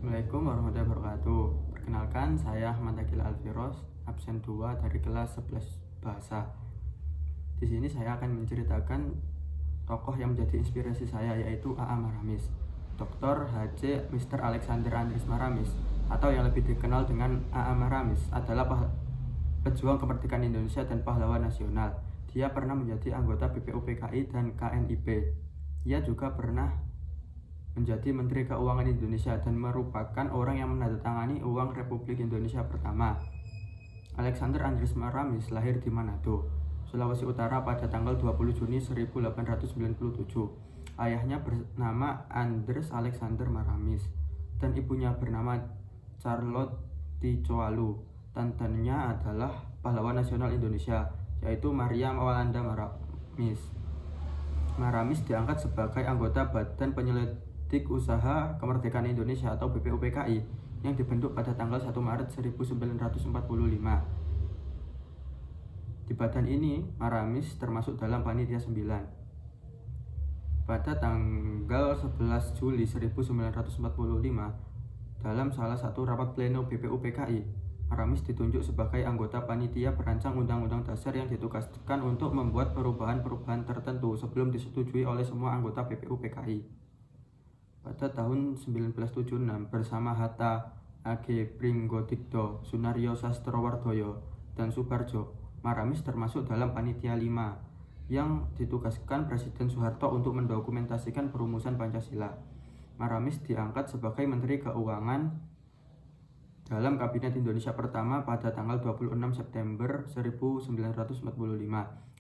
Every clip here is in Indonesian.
Assalamualaikum warahmatullahi wabarakatuh. Perkenalkan, saya Ahmad Akil Alfiros, absen 2 dari kelas 11 Bahasa. Di sini saya akan menceritakan tokoh yang menjadi inspirasi saya, yaitu A.A. Maramis. Dr. H.C. Mr. Alexander Andries Maramis, atau yang lebih dikenal dengan A.A. Maramis, adalah pejuang kemerdekaan Indonesia dan pahlawan nasional. Dia pernah menjadi anggota BPUPKI dan KNIP. Ia juga pernah menjadi Menteri Keuangan Indonesia dan merupakan orang yang menandatangani Uang Republik Indonesia pertama. Alexander Andries Maramis lahir di Manado, Sulawesi Utara pada tanggal 20 Juni 1897. Ayahnya bernama Andres Alexander Maramis dan ibunya bernama Charlotte Ticoalu. Tantennya adalah pahlawan nasional Indonesia, yaitu Maria Walanda Maramis. Maramis diangkat sebagai anggota Badan Penyelidik Usaha Kemerdekaan Indonesia atau BPUPKI yang dibentuk pada tanggal 1 Maret 1945. Di badan ini, Maramis termasuk dalam Panitia 9. Pada tanggal 11 Juli 1945, dalam salah satu rapat pleno BPUPKI, Maramis ditunjuk sebagai anggota panitia perancang Undang-Undang Dasar yang ditugaskan untuk membuat perubahan-perubahan tertentu sebelum disetujui oleh semua anggota BPUPKI. Pada tahun 1976, bersama Hatta, A.G. Pringgotikdo, Sunario Sastrowardoyo, dan Subarjo, Maramis termasuk dalam Panitia 5 yang ditugaskan Presiden Soeharto untuk mendokumentasikan perumusan Pancasila. Maramis diangkat sebagai Menteri Keuangan dalam Kabinet Indonesia Pertama pada tanggal 26 September 1945.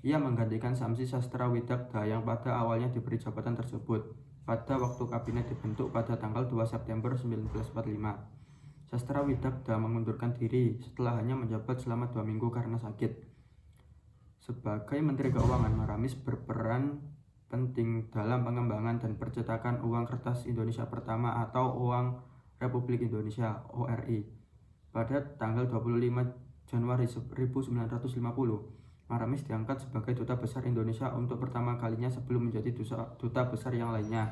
Ia menggantikan Samsi Sastrawidakda yang pada awalnya diberi jabatan tersebut pada waktu kabinet dibentuk pada tanggal 2 September 1945. Sastrawidakda mengundurkan diri setelah hanya menjabat selama 2 minggu karena sakit. Sebagai Menteri Keuangan, Maramis berperan penting dalam pengembangan dan percetakan uang kertas Indonesia Pertama atau Uang Republik Indonesia (ORI). Pada tanggal 25 Januari 1950, Maramis diangkat sebagai Duta Besar Indonesia untuk pertama kalinya sebelum menjadi duta besar yang lainnya.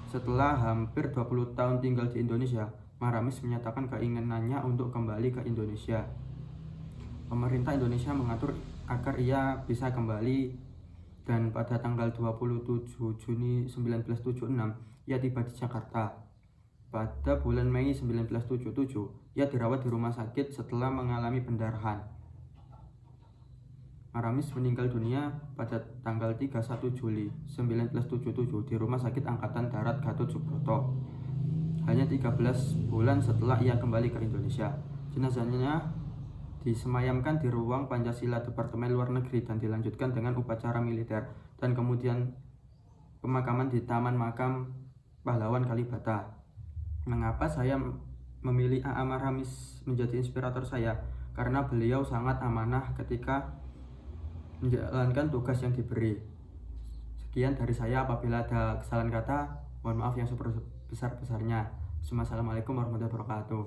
Setelah hampir 20 tahun tinggal di Indonesia, Maramis menyatakan keinginannya untuk kembali ke Indonesia. Pemerintah Indonesia mengatur agar ia bisa kembali, dan pada tanggal 27 Juni 1976 ia tiba di Jakarta. Pada bulan Mei 1977 ia dirawat di rumah sakit setelah mengalami pendarahan. Maramis meninggal dunia pada tanggal 31 Juli 1977 di Rumah Sakit Angkatan Darat Gatot Subroto, hanya 13 bulan setelah ia kembali ke Indonesia. Jenazahnya disemayamkan di ruang Pancasila Departemen Luar Negeri dan dilanjutkan dengan upacara militer dan kemudian pemakaman di Taman Makam Pahlawan Kalibata. Mengapa saya memilih A.A. Maramis menjadi inspirator saya? Karena beliau sangat amanah ketika menjalankan tugas yang diberi. Sekian dari saya. Apabila ada kesalahan kata, mohon maaf yang sebesar-besarnya. Assalamualaikum warahmatullahi wabarakatuh.